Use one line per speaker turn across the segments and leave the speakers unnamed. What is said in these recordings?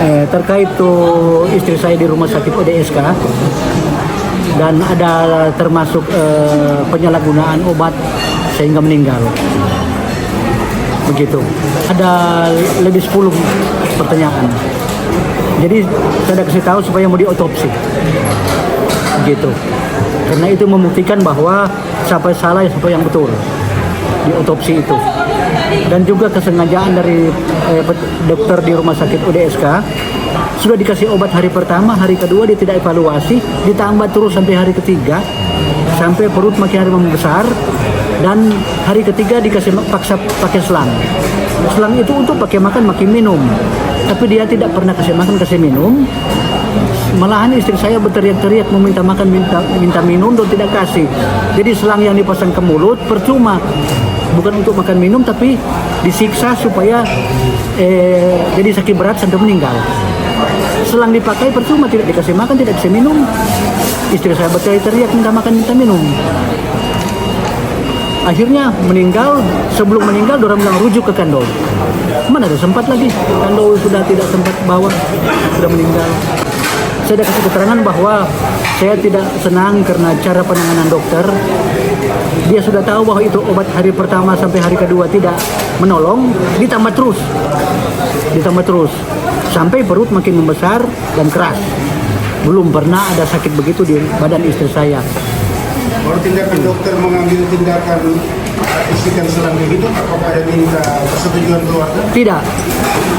Terkait tuh istri saya di rumah sakit ODSK dan ada termasuk penyalahgunaan obat sehingga meninggal. Begitu. Ada lebih 10 pertanyaan. Jadi saya kasih tahu supaya mau diotopsi. Begitu. Karena itu membuktikan bahwa siapa salah siapa yang betul di otopsi itu. Dan juga kesengajaan dari dokter di rumah sakit UDSK sudah dikasih obat hari pertama, hari kedua dia tidak evaluasi, ditambah terus sampai hari ketiga, sampai perut makin hari membesar, dan hari ketiga dikasih paksa pakai selang. Selang itu untuk pakai makan, makin minum, tapi dia tidak pernah kasih makan, kasih minum. Malahan istri saya berteriak-teriak meminta makan, minta minum, dan tidak kasih. Jadi selang yang dipasang ke mulut percuma, bukan untuk makan minum, tapi disiksa supaya jadi sakit berat sampai meninggal. Selang dipakai percuma, tidak dikasih makan, tidak dikasih minum. Istri saya berteriak-teriak minta makan, minta minum. Akhirnya meninggal. Sebelum meninggal, orang bilang rujuk ke Kandol. Mana ada sempat lagi? Kandol sudah tidak sempat bawa, sudah meninggal. Saya sudah kasih keterangan bahwa saya tidak senang karena cara penanganan dokter. Dia sudah tahu bahwa itu obat hari pertama sampai hari kedua tidak menolong, ditambah terus, sampai perut makin membesar dan keras. Belum pernah ada sakit begitu di badan istri saya.
Baru tindakan dokter mengambil tindakan isikan selang begitu, apakah ada minta persetujuan keluarga?
Tidak,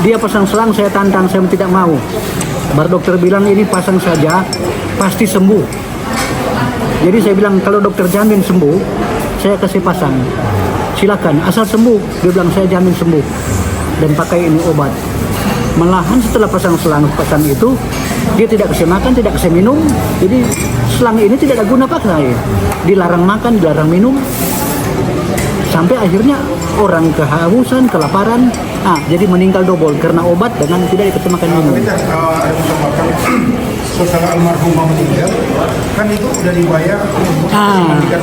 dia pasang selang, saya tantang, saya tidak mau. Baru dokter bilang ini pasang saja, pasti sembuh. Jadi saya bilang kalau dokter jamin sembuh, saya kasih pasang. Silakan, asal sembuh. Dia bilang saya jamin sembuh dan pakai ini obat. Malahan setelah pasang selang itu, dia tidak kasih makan, tidak kasih minum. Jadi selang ini tidak ada guna pakai. Dilarang makan, dilarang minum. Sampai akhirnya orang kehausan, kelaparan, jadi meninggal double karena obat dengan tidak dikasih makan minum.
Setelah almarhumah meninggal, kan itu udah dibayar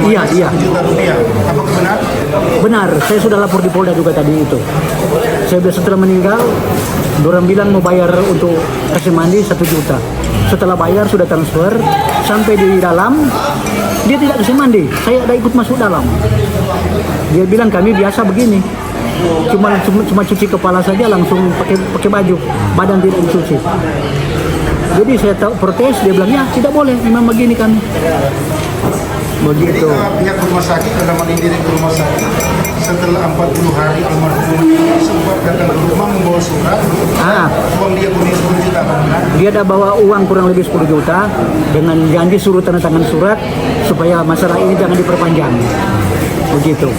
iya.
1 juta rupiah. Apakah benar?
Benar, saya sudah lapor di Polda juga tadi itu. Saya bilang setelah meninggal, orang bilang mau bayar untuk kasih mandi 1 juta. Setelah bayar sudah transfer, sampai di dalam, dia tidak kasih mandi. Saya ada ikut masuk dalam. Dia bilang kami biasa begini. Cuma cuci kepala saja langsung pakai baju, badan tidak dicuci. Jadi saya tahu protes, dia bilang ya tidak boleh, memang begini kan. Begitu.
Jadi pihak rumah sakit dalam ini direktur rumah sakit setelah 40 hari almarhum sempat datang ke rumah membawa surat. Uang dia punya 10 juta benar?
Dia ada bawa uang kurang lebih 10 juta dengan janji suruh tanda tangan surat supaya masalah ini jangan diperpanjang. Begitu.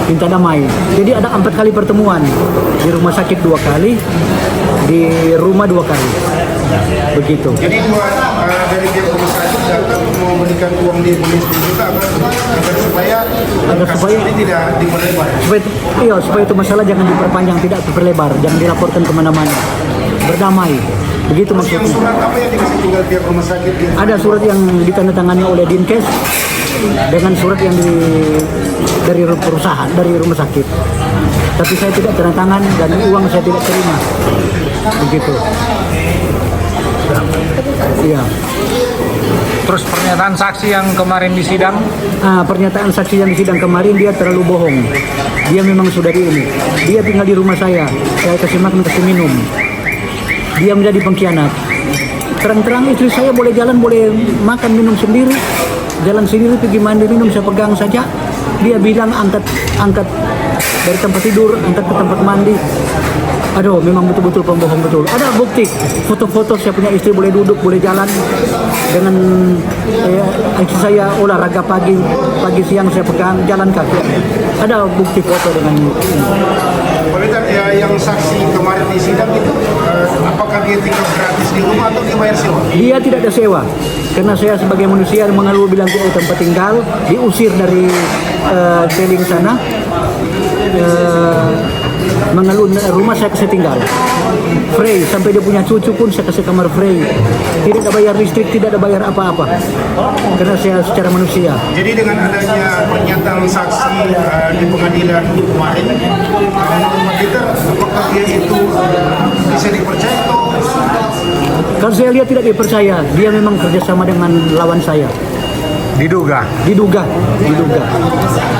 Minta damai. Jadi ada 4 kali pertemuan. Di rumah sakit 2 kali, di rumah 2 kali. Begitu.
Jadi dari pihak rumah sakit datang mau memberikan uang dia punya 10 juta agar supaya ini tidak diperlebar.
Supaya itu masalah jangan diperpanjang, tidak diperlebar, jangan dilaporkan kemana-mana. Berdamai. Begitu maksudnya.
Yang surat apa yang dikasih tinggal pihak rumah sakit?
Ada surat yang ditandatangani oleh Dinkes dengan surat yang dari perusahaan, dari rumah sakit. Tapi saya tidak tanda tangan dan uang saya tidak terima. Begitu. Iya.
Terus pernyataan saksi yang kemarin di sidang?
Pernyataan saksi yang di sidang kemarin dia terlalu bohong. Dia memang sudah ini. Dia tinggal di rumah saya kasih makan, kasih minum. Dia menjadi pengkhianat. Terang-terang istri saya boleh jalan, boleh makan, minum sendiri. Jalan sendiri, pergi mandi, minum, saya pegang saja. Dia bilang angkat dari tempat tidur, angkat ke tempat mandi. Aduh, memang betul-betul pembohong betul. Ada bukti, foto-foto saya punya istri boleh duduk, boleh jalan dengan istri saya olahraga pagi siang saya pegang jalan kaki. Ada bukti foto dengan
yang saksi kemarin di sidang itu, apakah dia tinggal gratis di rumah atau dia bayar sewa?
Dia tidak ada sewa, karena saya sebagai manusia mengeluh bilang tidak ada tempat tinggal, diusir dari Teling sana. Mengeluh rumah saya kasih tinggal free, sampai dia punya cucu pun saya kasih kamar free, tidak ada bayar listrik, tidak ada bayar apa-apa, karena saya secara manusia.
Jadi dengan adanya pernyataan saksi di pengadilan kemarin, menurut kita apakah dia itu bisa dipercaya atau
Kalau saya lihat tidak dipercaya, dia memang kerjasama dengan lawan saya.
Diduga.
Diduga.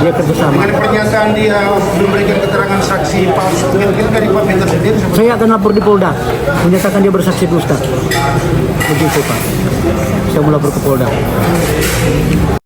Dia kerjasama.
Dengan pernyataan dia memberikan keterangan saksi palsu, kira-kira dari Pak Peter sendiri seperti
Saya akan lapor di Polda, menyatakan dia bersaksi dusta. Begitu Pak. Saya mau lapor ke Polda.